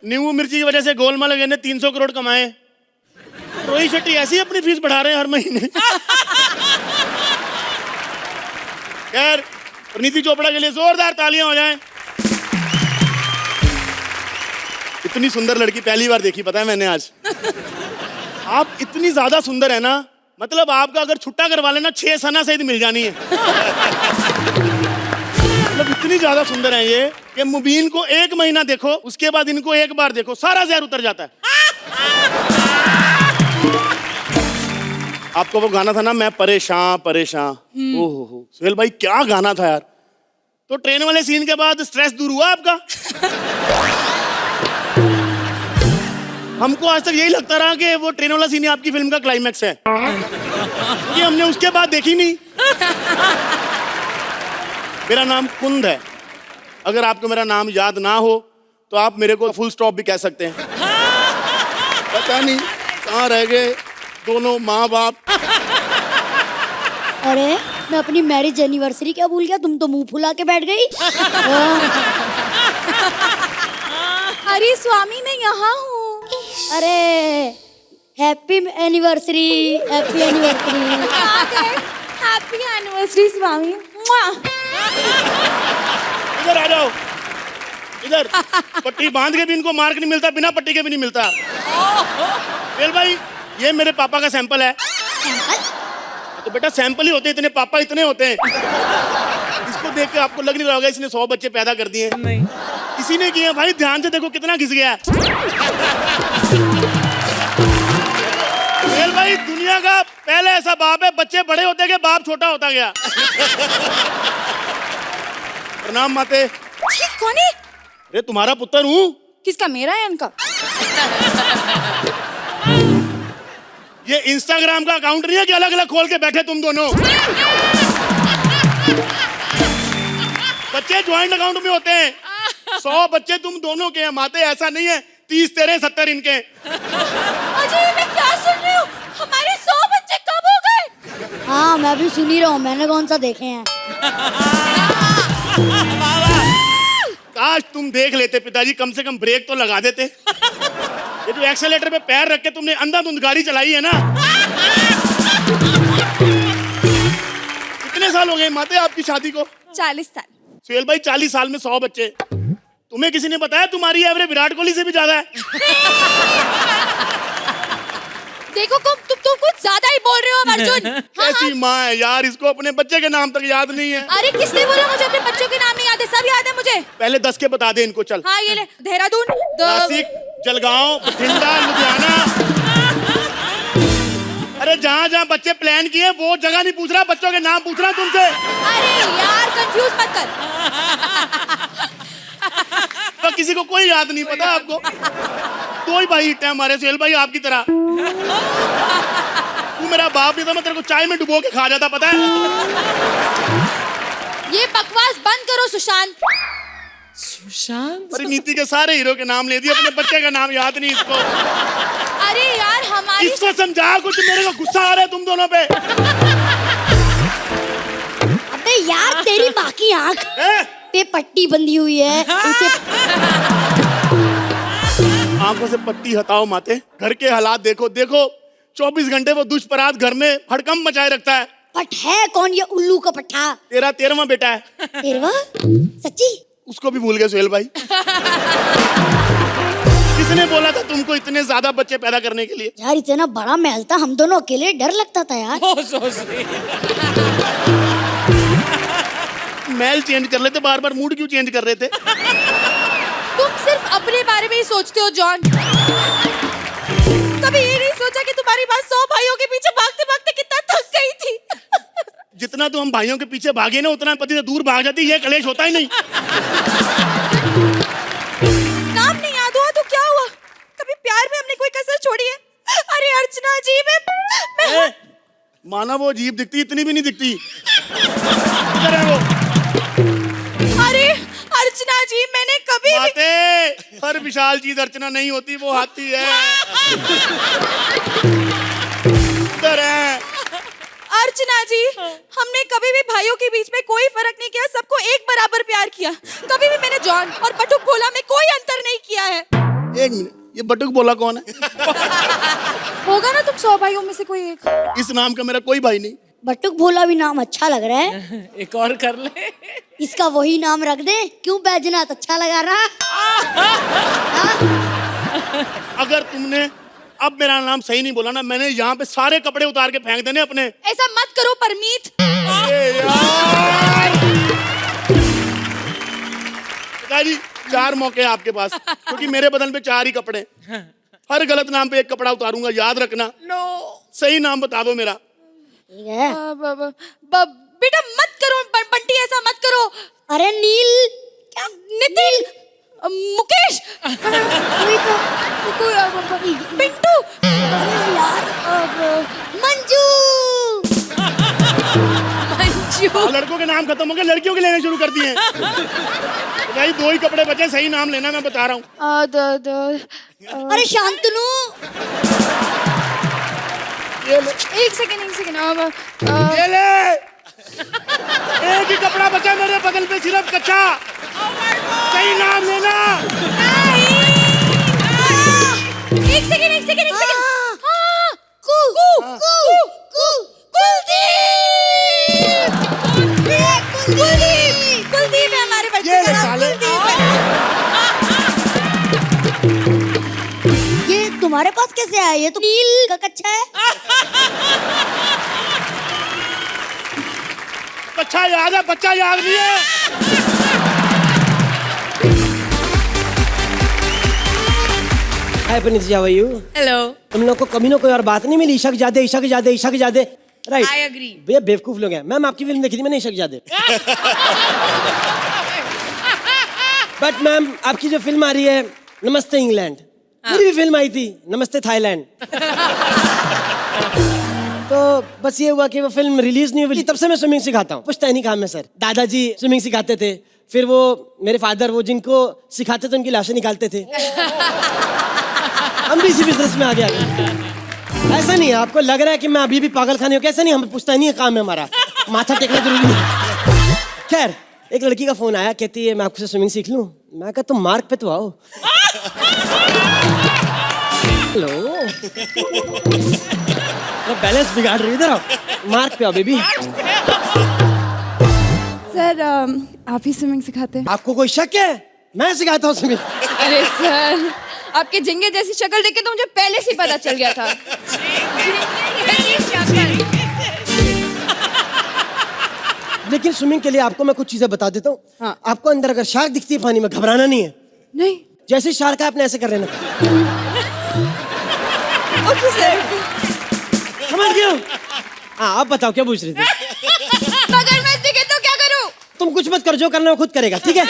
नींबू मिर्ची की वजह से गोलमाल ने 300 करोड़ कमाए। रोहित शेट्टी ऐसी ही अपनी फीस बढ़ा रहे हैं हर महीने। खैर, नीति चोपड़ा के लिए जोरदार तालियां हो जाएं। इतनी सुंदर लड़की पहली बार देखी, पता है मैंने आज। आप इतनी ज्यादा सुंदर है ना, मतलब आपका अगर छुट्टा करवा लेना 6 सना सहित मिल जानी है। मतलब इतनी ज्यादा सुंदर है ये कि मुबीन को 1 महीना देखो, उसके बाद इनको 1 बार देखो, सारा जहर उतर जाता है। आपको वो गाना था ना, मैं परेशान परेशान। ओहो सुहेल भाई क्या गाना था यार। तो ट्रेन वाले सीन के बाद स्ट्रेस दूर हुआ आपका? हमको आज तक यही लगता रहा कि वो ट्रेन वाला सीन आपकी फिल्म का क्लाइमैक्स है, क्योंकि हमने उसके बाद देखी नहीं। मेरा नाम कुंद है। अगर आपको मेरा नाम याद ना हो तो आप मेरे को फुल स्टॉप भी कह सकते हैं। पता नहीं कहाँ रह गए दोनों माँ बाप। अरे मैं अपनी मैरिज एनिवर्सरी क्या भूल गया, तुम तो मुंह फुला के बैठ गई। अरे स्वामी मैं यहाँ हूँ। अरे happy anniversary, happy anniversary. Happy anniversary Swami. इधर आ जाओ, इधर। पट्टी बांध के भी इनको मार्क नहीं मिलता, बिना पट्टी के भी नहीं मिलता। वेल भाई ये मेरे पापा का सैंपल है। तो बेटा सैंपल ही होते हैं, इतने पापा इतने होते हैं। इसको देख के आपको लग नहीं रहा होगा इसने 100 बच्चे पैदा कर दिए। नहीं किसी ने किया भाई, ध्यान से देखो कितना घिस गया। वेल भाई दुनिया का पहला ऐसा बाप है, बच्चे बड़े होते गए बाप छोटा होता गया। प्रणाम माते। कौन है? अरे तुम्हारा पुत्र हूँ। किसका, मेरा है इनका? ये इंस्टाग्राम का अकाउंट नहीं है कि अलग अलग खोल के बैठे तुम दोनों। बच्चे ज्वाइंट अकाउंट में होते हैं। 100 बच्चे तुम दोनों के हैं माते, ऐसा नहीं है 30 तेरे 70 इनके। अजय मैं क्या सुन रही हूँ, हमारे 100 बच्चे कब हो गए? हाँ मैं भी सुन ही रहा हूँ, मैंने कौन सा देखे हैं। काश तुम देख लेते पिताजी, कम से कम ब्रेक तो लगा देते। ये जो एक्सेलेटर पे पैर रख के तुमने अंधाधुंध गाड़ी चलाई है ना। कितने साल हो गए माते आपकी शादी को? 40 साल। सुहेल भाई 40 साल में 100 बच्चे। तुम्हें किसी ने बताया तुम्हारी एवरेज विराट कोहली से भी ज्यादा है? देखो तुम कुछ ज्यादा ही बोल रहे हो अर्जुन। कैसी माँ है यार, इसको अपने बच्चे के नाम तक याद नहीं है। अरे किसने बोला मुझे अपने बच्चों के नाम नहीं याद है? सब याद है मुझे। पहले 10 के बता दे इनको, चल। हाँ ये ले, देहरादून, नासिक, जलगांव, बठिंडा, लुधियाना। अरे जहाँ जहाँ बच्चे प्लान किए वो जगह नहीं पूछ रहा, बच्चों के नाम पूछ रहा तुमसे। अरे यार कंफ्यूज मत कर। तो किसी को कोई याद नहीं, पता आपको? 2 ही भाई हिट है हमारे, सुहेल भाई आपकी तरह। तू मेरा बाप नहीं था, मैं तेरे को चाय में डुबो के खा जाता, पता है? ये बकवास बंद करो सुशांत। अरे नीति के सारे हीरो के नाम ले दिए, अपने बच्चे का नाम याद नहीं इसको। अरे यार हमारी इसको समझा कुछ, मेरे को गुस्सा आ रहा है तुम दोनों पे। अबे यार तेरी माँ की आँख पे पट्टी बंधी हुई है, उसे आंखों से पट्टी हटाओ माते। घर के हालात देखो, देखो 24 घंटे वो दुष्पराध घर में हड़कंप मचाए रखता है। पट है कौन ये उल्लू का पट्टा? तेरा 13वां बेटा है। 13वां? सच्ची? उसको भी भूल गए सुहेल भाई। किसने बोला था तुमको इतने ज्यादा बच्चे पैदा करने के लिए? यार इतना बड़ा महल था, हम दोनों अकेले, डर लगता था यार। महल चेंज कर लेते, बार बार मूड क्यों चेंज कर रहे थे? तुम सिर्फ अपने बारे में ही सोचते हो जॉन। कभी ये नहीं सोचा कि तुम्हारी माँ 100 भाइयों के पीछे भागते भागते कितना थक गई थी। जितना तो हम भाइयों के पीछे भागे ना, उतना पति से दूर भाग जाती। ये कलेश होता ही नहीं। नाम नहीं याद हुआ तो क्या हुआ? कभी प्यार में हमने कोई कसर छोड़ी है? अरे अर्चना जी मैं माना वो अजीब दिखती, इतनी भी नहीं दिखती। इधर है वो। अरे अर्चना जी मैंने कभी माते, हर विशाल चीज अर्चना नहीं होती, वो हाथी है। इधर है। अर्चना जी हमने कभी भी भाइयों के बीच में कोई फर्क नहीं किया, सबको एक बराबर प्यार किया। कभी भी मैंने जॉन और बटुक भोला में कोई अंतर नहीं किया है। एक मिनट, ये बटुक बोला कौन है? होगा ना तुम 100 भाइयों में से कोई एक। इस नाम का मेरा कोई भाई नहीं। बटुक भोला भी नाम अच्छा लग रहा है। एक और कर ले। इसका वही नाम रख दे। क्यों बैजनाथ अच्छा लगा रहा? अगर तुमने अब मेरा नाम सही नहीं बोला ना, मैंने यहाँ पे सारे कपड़े उतार के फेंक देने अपने। ऐसा मत करो परमीत। पिताजी 4 मौके हैं आपके पास, क्योंकि मेरे बदन पे 4 ही कपड़े। हर गलत नाम पे एक कपड़ा उतारूंगा, याद रखना। सही नाम बता दो मेरा। ठीक है। बेटा मत करो बंटी, ऐसा मत करो। अरे नील, क्या नितिन, मुकेश, पिंटू, यार, मंजू। लड़कों के नाम खत्म हो गए, लड़कियों के लेने शुरू कर दिए। भाई 2 ही कपड़े बचे, सही नाम लेना, मैं बता रहा हूँ। अरे शांतनु। एक सेकंड। ये ले, एक ही कपड़ा बचा मेरे बगल पे, सिर्फ कच्चा। सही नाम लेना। एक सेकंड। हाँ, कुलदीप है हमारे बच्चे ये का नाम, साले। कुलदीप है। ये तुम्हारे पास कैसे आया? ये तो नील का कच्चा है। बच्चा याद है, बच्चा याद नहीं है। हाय पुनीत जी, हाउ आर यू? हेलो। तुम लोग को कभी ना कोई और बात नहीं मिली? इशक जादे राइट? I agree. भैया बेवकूफ लोग हैं। मैम आपकी फिल्म देखी थी मैंने, इशक जादे। बट मैम आपकी जो फिल्म आ रही है नमस्ते इंग्लैंड, मेरी भी फिल्म आई थी नमस्ते थाईलैंड। तो बस ये हुआ कि वो फिल्म रिलीज नहीं हुई, तब से मैं स्विमिंग सिखाता हूँ। पुश्तैनी काम है सर। दादाजी स्विमिंग सिखाते थे, फिर वो मेरे फादर वो जिनको सिखाते थे उनकी लाशें निकालते थे। हम भी इसी बिजनेस में आ गया। ऐसा नहीं है, आपको लग रहा है कि मैं अभी भी पागल खाने हूँ, कैसा नहीं, हम पुश्तैनी का काम है हमारा, माथा टेकना जरूरी है। खैर एक लड़की का फोन आया, कहती है मैं आपसे स्विमिंग सीख लूं। मैं कहा तुम मार्क पे तो आओ। हेलो, बैलेंस बिगाड़ रही, इधर आओ, मार्क पे आओ बेबी। सर आप ही स्विमिंग सिखाते हैं? आपको कोई शक है? मैं सिखाता हूँ स्विमिंग। अरे सर, आपके झिंगे जैसी शक्ल देख के तो मुझे पहले से ही पता चल गया था। लेकिन स्विमिंग के लिए आपको मैं कुछ चीजें बता देता हूँ। हाँ। आपको अंदर अगर शार्क दिखती है पानी में, घबराना नहीं है। नहीं। जैसे शार्क है आपने ऐसे कर लेना। Okay sir. समझ गए हो? हाँ, अब बताओ क्या पूछ रही थी? मगरमच्छ दिखे तो क्या करूं? तुम कुछ मत कर, जो करना है वो खुद करेगा, ठीक है?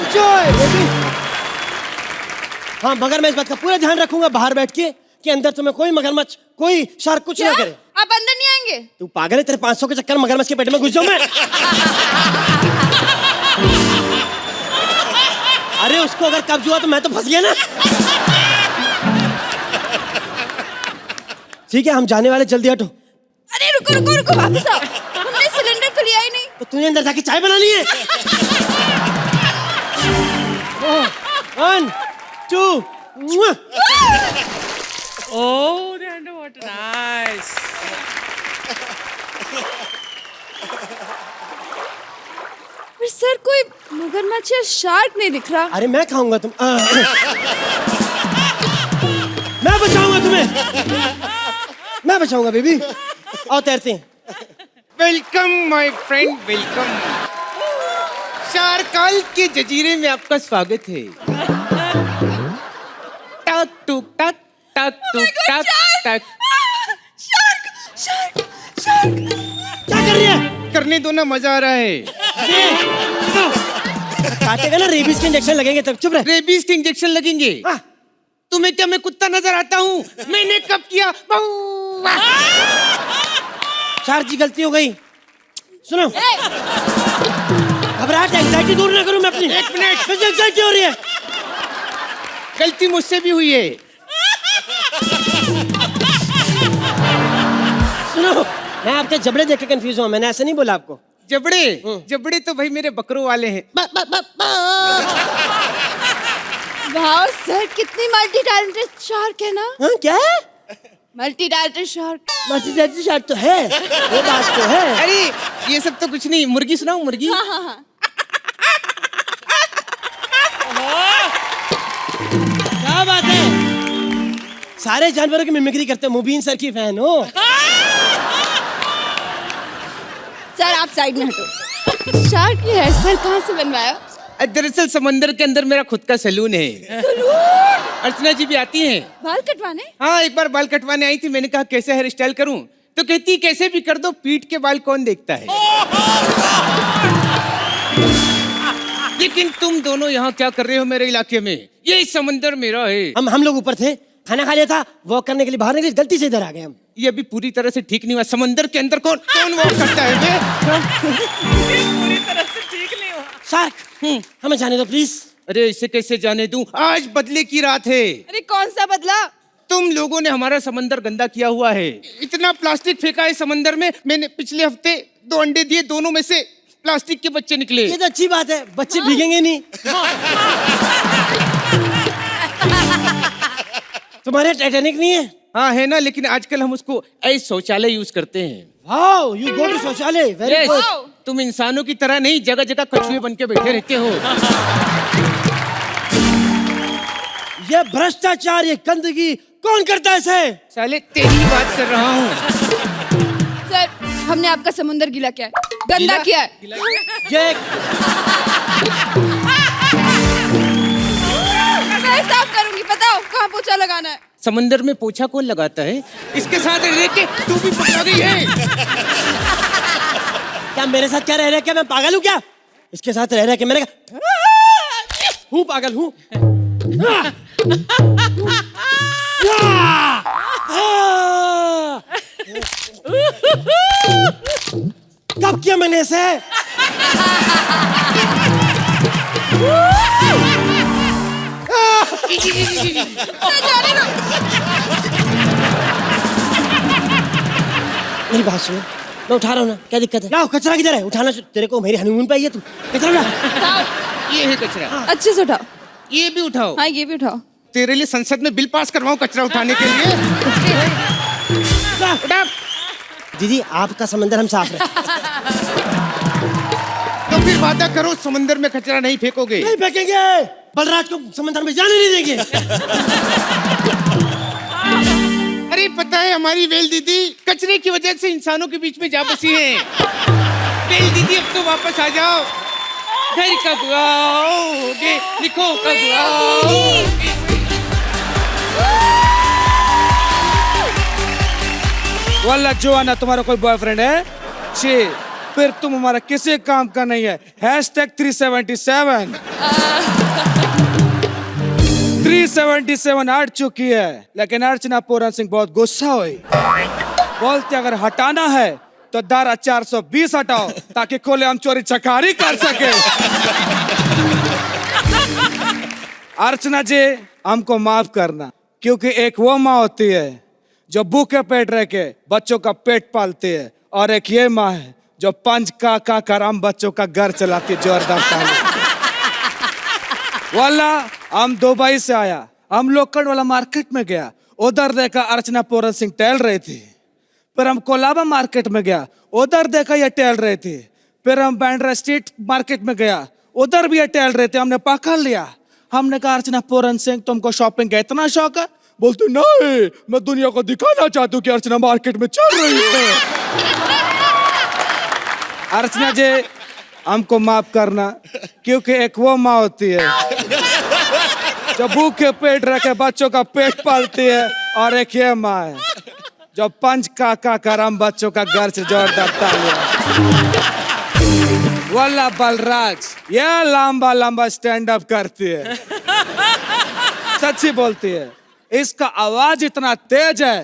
Enjoy, baby। हाँ, मगरमच्छ बात का पूरा ध्यान रखूंगा बाहर बैठ के कि अंदर तुम्हें कोई मगरमच्छ, कोई शार्क कुछ ना करे। आप अंदर नहीं आएंगे? तू पागल है? तेरे 500 के चक्कर मगरमच्छ के पेट में घुस जाऊं मैं? अरे उसको अगर कब्ज हुआ तो मैं तो फंस गया ना। ठीक है, हम जाने वाले, जल्दी हटो। अरे रुको वापस आओ, हमने सिलेंडर तो लिया ही नहीं। तो तूने अंदर जाके चाय बनानी है? 1 2 Oh, the underwater. Nice. पर सर कोई मगरमच्छ या शार्क नहीं दिख रहा। अरे मैं खाऊंगा तुम। मैं बचाऊंगा तुम्हें, मैं बचाऊंगा बेबी। आओ तैरते हैं। Welcome my friend, welcome. शारकाल के जजीरे में आपका स्वागत है। टक टुक टक टक टुक टक टक। शार्क। क्या कर रही है? करने दो ना, मजा आ रहा है। काटेगा ना, रेबीज के इंजेक्शन लगेंगे तब। चुप रह। रेबीज के इंजेक्शन लगेंगे? हाँ। तुम्हें क्या मैं कुत्ता नजर आता हूँ? मैंने कब किया? शार्क जी गलती हो गई। सुनो, घबराहट एंजाइटी दूर ना करूं मैं अपनी। 1 मिनट, मुझे एंजाइटी हो रही है। गलती मुझसे भी हुई है। सुनो, मैं आपके जबड़े देख के कंफ्यूज हूँ, मैंने ऐसे नहीं बोला आपको। जबड़े? जबड़े तो भाई मेरे बकरों वाले हैं। वाह सर, कितनी मल्टी टैलेंटेड शार्क है ना। हाँ क्या है? Multi talented shark. Multi shark तो है, वो बात तो है। अरे ये सब तो कुछ नहीं, मुर्गी सुनाऊं मुर्गी? हाँ हाँ हाँ। क्या बात है, सारे जानवरों की मिमिक्री करते हैं, मुबीन सर की फैन हो। सर आप साइड में हटो। शार्क की हेयर स्टाइल कहाँ से बनवाया? दरअसल समंदर के अंदर मेरा खुद का सैलून है। अर्चना जी भी आती हैं। बाल कटवाने? हाँ, एक बार बाल कटवाने आई थी, मैंने कहा कैसे हेयर स्टाइल करूं, तो कहती कैसे भी कर दो, पीठ के बाल कौन देखता है। लेकिन तुम दोनों यहाँ क्या कर रहे हो मेरे इलाके में? ये समंदर मेरा है। हम लोग ऊपर थे, खाना खा लिया था, वॉक करने के लिए बाहर निकले, गलती से इधर आ गए हम। ये अभी पूरी तरह से ठीक नहीं हुआ। समंदर के अंदर कौन कौन वॉक करता है बे? पूरी तरह से ठीक नहीं हुआ। शार्क, हमें जाने दो प्लीज। अरे इसे कैसे जाने दूं? आज बदले की रात है। अरे कौन सा बदला? तुम लोगों ने हमारा समंदर गंदा किया हुआ है। इतना प्लास्टिक फेंका है समंदर में। मैंने पिछले हफ्ते 2 अंडे दिए, दोनों में से प्लास्टिक के बच्चे निकले। ये तो अच्छी बात है, बच्चे भीगेंगे नहीं। तुम्हारे टाइटैनिक नहीं है? हाँ है ना, लेकिन आजकल हम उसको ऐसे शौचालय यूज करते हैं। वाओ, यू गो टू शौचालय, वेरी Yes, गुड। तुम इंसानों की तरह नहीं, जगह जगह कछुए बन के बैठे रहते हो। ये भ्रष्टाचार, ये गंदगी कौन करता है इसे? साले तेरी बात कर रहा हूँ। सर हमने आपका समुंदर गीला किया है, गंदा किया है। ये मैं साफ करूंगी, बताओ कहाँ पोछा लगाना है? समंदर में पोछा कौन लगाता है? इसके साथ रह के तू भी पकड़ा गई है। क्या मेरे साथ क्या रह रहे, क्या मैं पागल हूँ क्या? इसके साथ रह रहे के मैंने हूँ पागल हूँ। कब किया मैंने इसे? जाने दो। मेरी बात सुनो, मैं उठा रहा हूँ ना, क्या दिक्कत है? लाओ, कचरा किधर है? उठाना, तेरे को मेरी हनीमून पे आई है तू, कचरा उठा। ये है कचरा। अच्छे से उठाओ। ये भी उठाओ। हाँ ये भी उठाओ। तेरे लिए संसद में बिल पास करवाऊं कचरा उठाने के लिए। उठा। दीदी आपका समंदर हम साफ रहे। तो फिर वादा करो समंदर में कचरा नहीं फेंकोगे। नहीं फेंकेंगे, बलराज को समंदर में जाने नहीं देंगे। अरे पता है हमारी वेल दीदी कचरे की वजह से इंसानों के बीच में जा बसी है। वेल दीदी अब तो वापस आ जाओ। घर कब आओगे, लिखो कब आओगे। वाला जोआना तुम्हारा कोई बॉयफ्रेंड है? छी, फिर तुम हमारा किसी काम का नहीं है। #377 377 हट चुकी है, लेकिन अर्चना पूरन सिंह बहुत गुस्सा हुई। बोलते अगर हटाना है तो धारा 420 हटाओ ताकि खोले हम चोरी चकारी कर सके। अर्चना जी हमको माफ करना, क्योंकि एक वो माँ होती है जो भूखे पेट रह के बच्चों का पेट पालती है, और एक ये माँ है जो 5 का कर हम बच्चों का घर चलाती है जोरदार ताली। वाला हम दुबई से आया, हम लोकल वाला मार्केट में गया, उधर देखा अर्चना पूरन सिंह टहल रही थी। फिर हम कोलाबा मार्केट में गया, उधर देखा ये टहल रहे थे। फिर हम बैंड्रा स्ट्रीट मार्केट में गया, उधर भी ये टहल रहे थे। हमने पकड़ लिया, हमने कहा अर्चना पूरन सिंह तुमको शॉपिंग का इतना शौक है? बोलते नहीं, मैं दुनिया को दिखाना चाहती हूँ कि अर्चना मार्केट में चल रही है। अर्चना जी हमको माफ करना, क्योंकि एक वो माँ होती है जो भूखे पेट रह के बच्चों का पेट पालती है, और एक ये माँ है जो 5 का कर हम बच्चों का घर से जोरदार तालियां। वल्ला बलराज ये लंबा लंबा स्टैंड अप करती है, सच्ची बोलती है। इसका आवाज इतना तेज है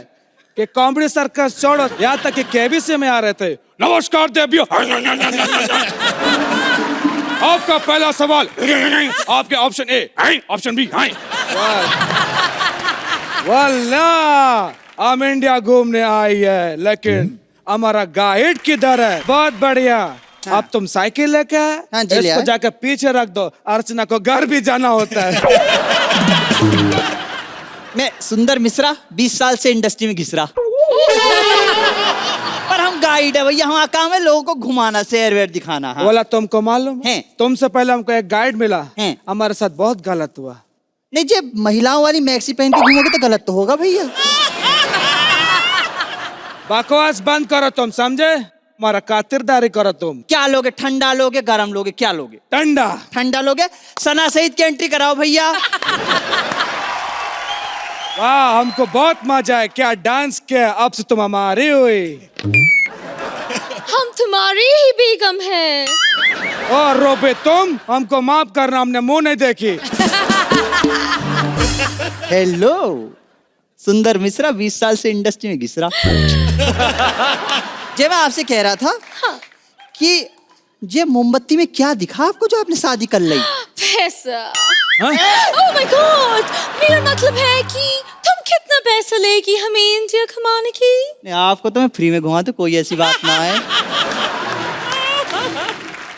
कि कॉमेडी सर्कस छोड़ो, यहाँ तक कि केबीसी में आ रहे थे। नमस्कार देवियों, आपका पहला सवाल, आपके ऑप्शन ए, ऑप्शन बी। वल्लाह हम इंडिया घूमने आई है, लेकिन हमारा गाइड किधर है? बहुत बढ़िया। अब तुम साइकिल लेके इसको जाकर पीछे रख दो, अर्चना को घर भी जाना होता है। मैं सुंदर मिश्रा 20 साल से इंडस्ट्री में घिस रहा। पर हम गाइड है भैया, हमारा काम है लोगों को घुमाना, शहर वेर दिखाना। हाँ। बोला तुमको मालूम है? तुमसे पहले हमको एक गाइड मिला है। हमारे साथ बहुत गलत हुआ। नहीं, जब महिलाओं वाली मैक्सी पहन के घूमोगे तो गलत तो होगा भैया। बकवास बंद करो तुम, समझे? हमारा खातिरदारी करो तुम। क्या लोगे, ठंडा लोगे गरम लोगे, क्या लोगे? ठंडा। ठंडा लोगे। सना सईद की एंट्री कराओ भैया। वाह, हमको बहुत मजा है, क्या डांस किया, अब से तुम हमारी हुई। हम तुम्हारी ही बेगम हैं। और रोबे तुम, हमको माफ करना, हमने मुंह नहीं देखी। हेलो, सुंदर मिश्रा 20 साल से इंडस्ट्री में घिस रहा। जब मैं आपसे कह रहा था कि ये मोमबत्ती में क्या दिखा आपको जो आपने शादी कर ली? पैसा। ओह माय गॉड, मेरा मतलब है कि तुम कितना पैसा लेगी हमें इंडिया घुमाने की? नहीं, आपको तो मैं फ्री में घुमा, तो कोई ऐसी बात ना है।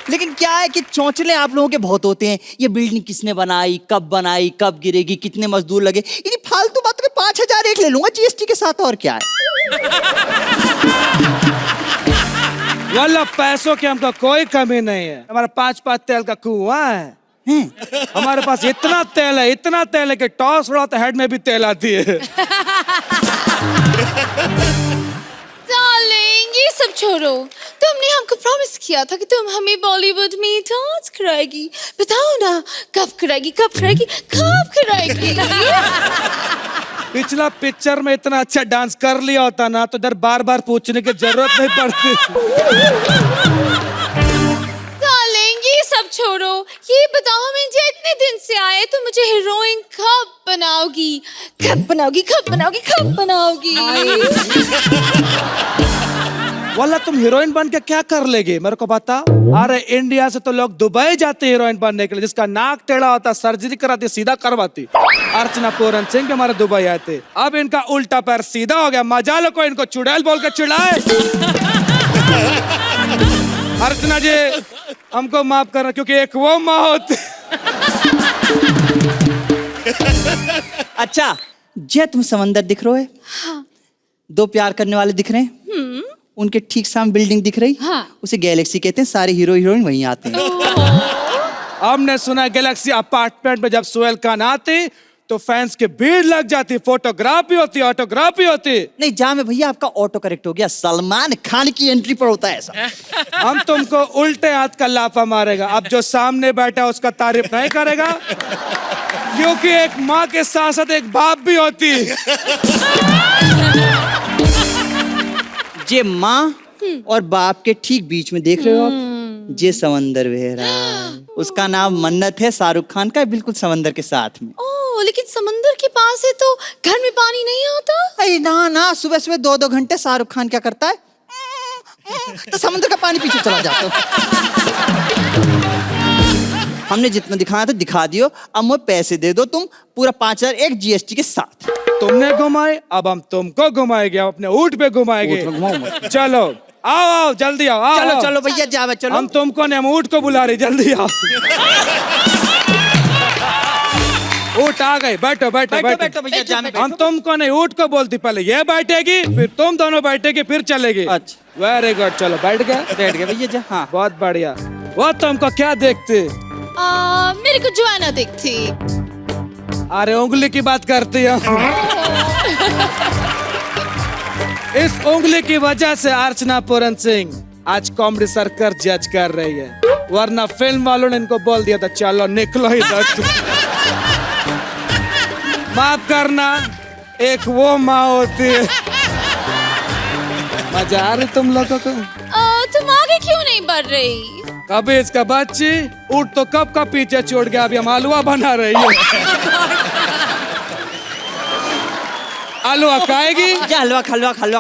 लेकिन क्या है कि चौंचले आप लोगों के बहुत होते हैं। ये बिल्डिंग किसने बनाई, कब गिरेगी, कितने मजदूर लगे, इन फालतू बातों के 5,000 एक ले लूंगा जीएसटी के साथ, और क्या है। वाला पैसों की हमको कोई कमी नहीं है। हमारा 5 तेल का कुआं है। हमारे पास इतना तेल है कि टॉस उड़ाओ तो हेड में भी तेल आती है। डार्लिंग, ये सब छोड़ो। तुमने हमको प्रॉमिस किया था कि तुम हमें बॉलीवुड में डांस कराएगी। बताओ ना, कब कराएगी? पिछला पिक्चर में इतना अच्छा डांस कर लिया होता ना तो इधर बार बार पूछने की जरूरत नहीं पड़ती। डार्लिंग, ये सब छोड़ो। ये बताओ, हम इंडिया इतने दिन से आए तो मुझे हीरोइन कब बनाओगी? वाला तुम हीरोइन बन के क्या कर लेगी, मेरे को बता। अरे इंडिया से तो लोग दुबई जाते हीरोइन बनने के लिए, जिसका नाक टेढ़ा होता सर्जरी कराती सीधा करवाती। अर्चना पूरन सिंह भी हमारे दुबई आए थे, अब इनका उल्टा पैर सीधा हो गया। मजा लो, को इनको चुड़ैल बोल के चिढ़ाए। अर्चना जी, हमको माफ करना, क्योंकि एक वो माँ होती। अच्छा, जे तुम समंदर दिख रहे हो? हाँ। 2 प्यार करने वाले दिख रहे हैं, उनके ठीक सामने बिल्डिंग दिख रही। हाँ। उसे गैलेक्सी कहते हैं, सारे हीरो हीरोइन वहीं आते हैं। हमने सुना गैलेक्सी अपार्टमेंट में जब सोहेल खान आती तो फैंस की भीड़ लग जाती, फोटोग्राफी होती, ऑटोग्राफी होती। नहीं, जा में भैया आपका ऑटो करेक्ट हो गया, सलमान खान की एंट्री पर होता है ऐसा। हम तुमको उल्टे हाथ का लाफा मारेगा। अब जो सामने बैठा उसका तारीफ नहीं करेगा, क्योंकि एक माँ के साथ साथ एक बाप भी होती। जे माँ और बाप के ठीक बीच में देख रहे हो आप, जे समंदर बह रहा है, उसका नाम मन्नत है, शाहरुख खान का, बिल्कुल समंदर के साथ में। ओह, लेकिन समंदर के पास है तो घर में पानी नहीं आता? अरे ना, सुबह 2-2 घंटे शाहरुख खान क्या करता है, तो समुद्र का पानी पीछे चला जाता है। हमने जितना दिखाया था दिखा दियो, अब मुझे पैसे दे दो तुम, पूरा 5,000 एक जीएसटी के साथ। तुमने घुमाए, अब हम तुमको घुमाएंगे, हम अपने ऊँट पे घुमाएंगे। चलो आओ जल्दी आओ। चलो भैया, जाओ चलो। हम तुमको नहीं, हम ऊँट को बुला रहे, जल्दी आओ। ऊँट आ गए, बैठो भैया, जा में हम तुमको नहीं, ऊँट को बोलती, पहले ये बैठेगी, फिर तुम दोनों बैठेगी, फिर चलेगी। अच्छा, वेरी गुड, चलो बैठ गए भैया जा। हाँ, बहुत बढ़िया। वो तुमको क्या देखते? मेरे को जोआना दिखती। अरे उंगली की बात करती है। इस उंगली की वजह से अर्चना पूरन सिंह आज कॉमेडी सर्कस जज कर रही है, वरना फिल्म वालों ने इनको बोल दिया था चलो निकलो इधर से। माफ करना, एक वो माँ होती है। मजा आ रही तुम लोगों को? तुम आगे क्यों नहीं बढ़ रही? कभी इसका बच्ची ऊँट तो कब का पीछे छोड़ गया, अभी हम हलवा बना रही है। हलवा खाएगी? हलवा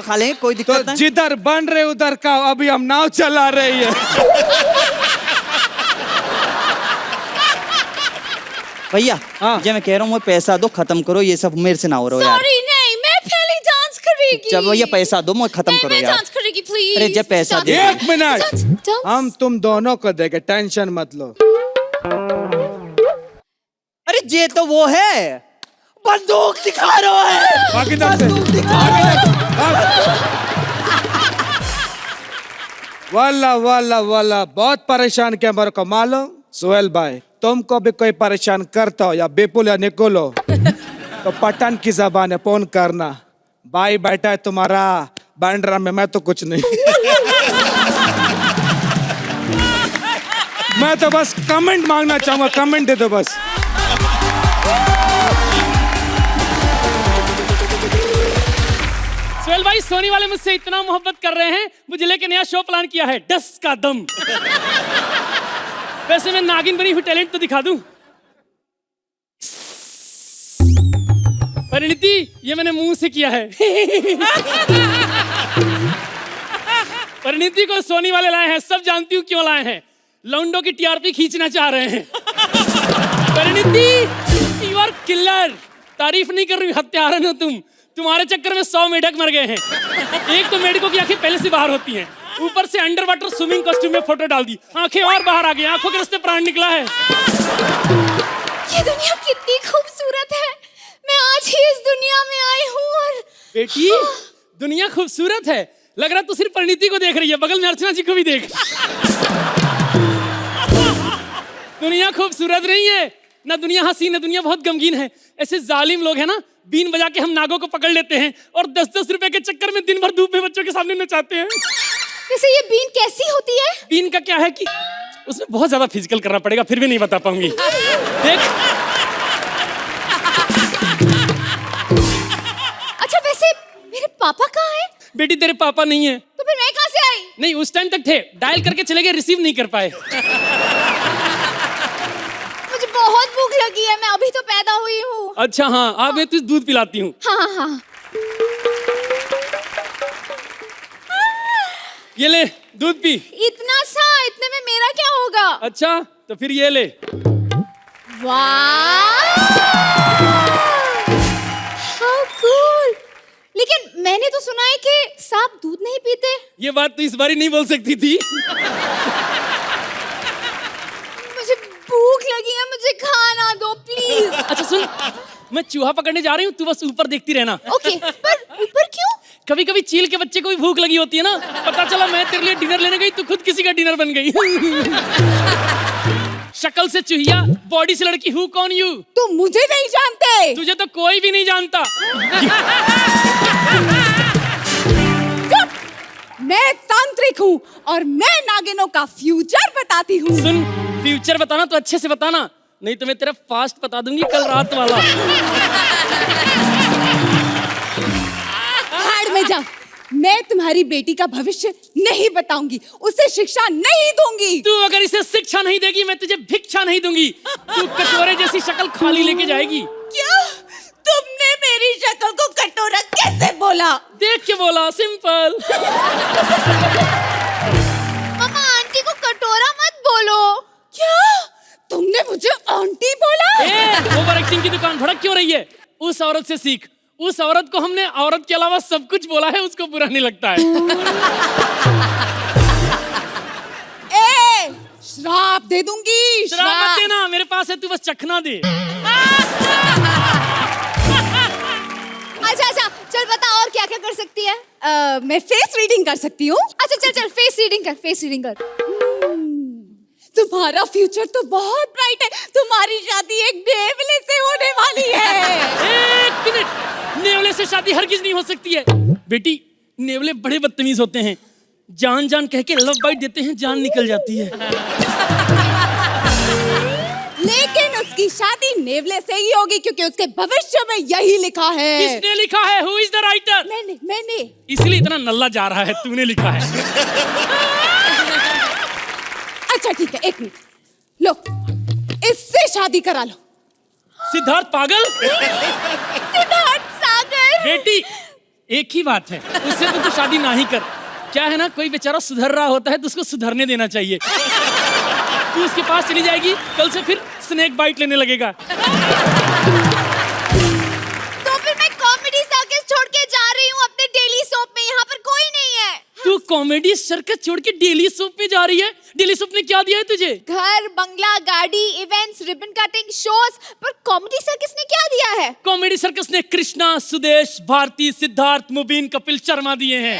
खा लेंगे, कोई दिक्कत तो नहीं। जिधर बन रहे उधर का, अभी हम नाव चला रही है। भैया, हाँ। जब मैं कह रहा हूँ पैसा दो, खत्म करो ये सब, मेरे से ना हो रहा यार। सॉरी, नहीं, मैं पहले डांस करेगी। जब भैया पैसा दो, मुझे खत्म करो यार। डांस करेगी प्लीज। अरे जब पैसा दे। 1 मिनट, हम तुम दोनों को देंगे, टेंशन मत लो। अरे जे तो वो है बंदूक दिखा रहा है। बाकी दम से बंदूक दिखा रहा है। वाला वाला वाला बहुत परेशान किया मेरे को मालूम। सोहेल भाई तुमको भी कोई परेशान करता हो या बेपुल या निकोलो तो पठान की जबान है फोन करना। भाई बैठा है तुम्हारा बैंड्रा में, मैं तो कुछ नहीं। मैं तो बस कमेंट मांगना चाहूंगा, कमेंट दे दो बस। सोहेल भाई सोनी वाले मुझसे इतना मोहब्बत कर रहे हैं, मुझे लेके नया शो प्लान किया है, डस का दम। वैसे मैं नागिन बनी हुई टैलेंट तो दिखा दूं। परिणीति ये मैंने मुंह से किया है। परिणीति को सोनी वाले लाए हैं, सब जानती हूँ क्यों लाए हैं, लौंडो की टीआरपी खींचना चाह रहे हैं। परिणीति यू आर किलर, तारीफ नहीं कर रही, हत्यारन हो तुम। तुम्हारे चक्कर में 100 मेढक मर गए हैं। एक तो मेढकों की आंखें पहले से बाहर होती हैं, ऊपर से अंडर वाटर स्विमिंग कॉस्ट्यूम में फोटो डाल दी, आंखें और बाहर आ गई, आंखों के रास्ते प्राण निकला है। ये दुनिया कितनी खूबसूरत है, मैं आज ही इस दुनिया में आई हूँ। और बेटी दुनिया खूबसूरत है, लग रहा तू सिर्फ परिणीति को देख रही है, बगल में अर्चना जी को भी देख। दुनिया खूबसूरत नहीं है ना, दुनिया हसीन है, दुनिया बहुत गमगीन है। ऐसे जालिम लोग हैं ना, बीन बजा के हम नागों को पकड़ लेते हैं और 10-10 रुपए के चक्कर में दिन भर धूप में बच्चों के सामने नचाते हैं। वैसे ये बीन कैसी होती है? बीन का क्या है कि उसमें बहुत ज्यादा फिजिकल करना पड़ेगा, फिर भी नहीं बता पाऊंगी। देख अच्छा वैसे मेरे पापा कहाँ हैं? बेटी तेरे पापा नहीं है। तो फिर मैं कहाँ से आई? नहीं उस टाइम तक थे, डायल करके चले गए, रिसीव नहीं कर पाए। मुझे बहुत भूख लगी है, मैं अभी तो पैदा हुई हूँ। अच्छा हाँ, अब मैं तुझे दूध पिलाती हूँ। हाँ हाँ हाँ। ये ले दूध पी। इतना सा, इतने में मेरा क्या होगा? अच्छा तो फिर ये ले। वाह हाउ कूल। लेकिन मैंने तो सुना है कि सांप दूध नहीं पीते। ये बात तो इस बारी नहीं बोल सकती थी। मुझे भूख लगी है, मुझे खाना दो प्लीज। अच्छा सुन, मैं चूहा पकड़ने जा रही हूँ, तू बस ऊपर देखती रहना। ओके, पर ऊपर क्यों? कभी कभी चील के बच्चे को भी भूख लगी होती है ना, पता चला मैं तेरे लिए डिनर लेने गई, तू खुद किसी का डिनर बन गई। शक्ल से चूहिया, बॉडी से लड़की, हूँ कौन यू? तुम मुझे नहीं जानते। तुझे तो कोई भी नहीं जानता। मैं तांत्रिक हूँ और मैं नागिनों का फ्यूचर बताती हूँ। सुन, फ्यूचर बताना तो अच्छे से बताना, नहीं तो मैं तेरा फास्ट बता दूंगी कल रात वाला। भाड़ में जाओ, मैं तुम्हारी बेटी का भविष्य नहीं बताऊंगी, उसे शिक्षा नहीं दूंगी। तू अगर इसे शिक्षा नहीं देगी, मैं तुझे भिक्षा नहीं दूंगी। तू कटोरे जैसी शक्ल खाली लेके जाएगी। क्या? तुमने मेरी शक्ल को कटोरा कैसे बोला? देख के बोला, सिंपल। मामा आंटी को कटोरा मत बोलो। क्या? तुमने मुझे आंटी बोला? ओवर एक्टिंग की दुकान भड़क क्यों रही है? उस औरत से सीख, उस औरत को हमने औरत के अलावा सब कुछ बोला है, उसको बुरा नहीं लगता है। श्राप दे दूंगी। श्राप मत देना, मेरे पास है, तू बस चखना दे। अच्छा चल बता और क्या क्या कर सकती है? मैं फेस रीडिंग कर सकती हूँ। अच्छा चल फेस रीडिंग कर, फेस रीडिंग कर। तुम्हारा फ्यूचर तो बहुत ब्राइट है, तुम्हारी शादी एक नेवले से होने वाली है। एक मिनट, नेवले से शादी हरगिज नहीं हो सकती है। बेटी नेवले बड़े बदतमीज होते हैं, जान जान कह के लव बाइट देते हैं, जान निकल जाती है। लेकिन उसकी शादी नेवले से ही होगी क्योंकि उसके भविष्य में यही लिखा है। किसने लिखा है? Who is the writer? मैंने। इसलिए इतना नल्ला जा रहा है, तूने लिखा है। अच्छा ठीक है, एक मिनट लो, इससे शादी करा लो। सिद्धार्थ पागल? सिद्धार्थ सागर। बेटी एक ही बात है, उससे तो तू शादी ना ही कर। क्या है ना, कोई बेचारा सुधर रहा होता है तो उसको सुधरने देना चाहिए। तू उसके पास चली जाएगी, कल से फिर स्नेक बाइट लेने लगेगा। तो फिर मैं कॉमेडी सर्कस छोड़ के जा रही हूँ अपने डेली सोप में, यहाँ पर कोई नहीं है। तू कॉमेडी सर्कस छोड़ के डेली सोप पे जा रही है। डेली सोप ने क्या दिया है तुझे? घर, बंगला, गाड़ी, इवेंट्स, रिबन कटिंग, शोज, पर कॉमेडी सर्कस ने क्या दिया है? कॉमेडी सर्कस ने कृष्णा, सुदेश, भारती, सिद्धार्थ, मुबीन, कपिल शर्मा दिए हैं।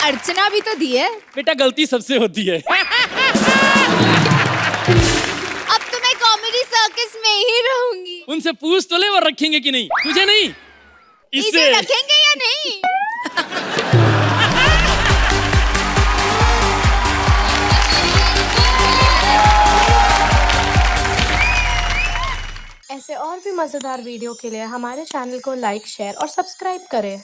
अर्चना भी तो दी है। बेटा गलती सबसे होती है। अब तो मैं कॉमेडी सर्कस में ही रहूंगी। उनसे पूछ तो ले वो रखेंगे कि नहीं। तुझे नहीं, इसे रखेंगे या नहीं? ऐसे और भी मजेदार वीडियो के लिए हमारे चैनल को लाइक, शेयर और सब्सक्राइब करें।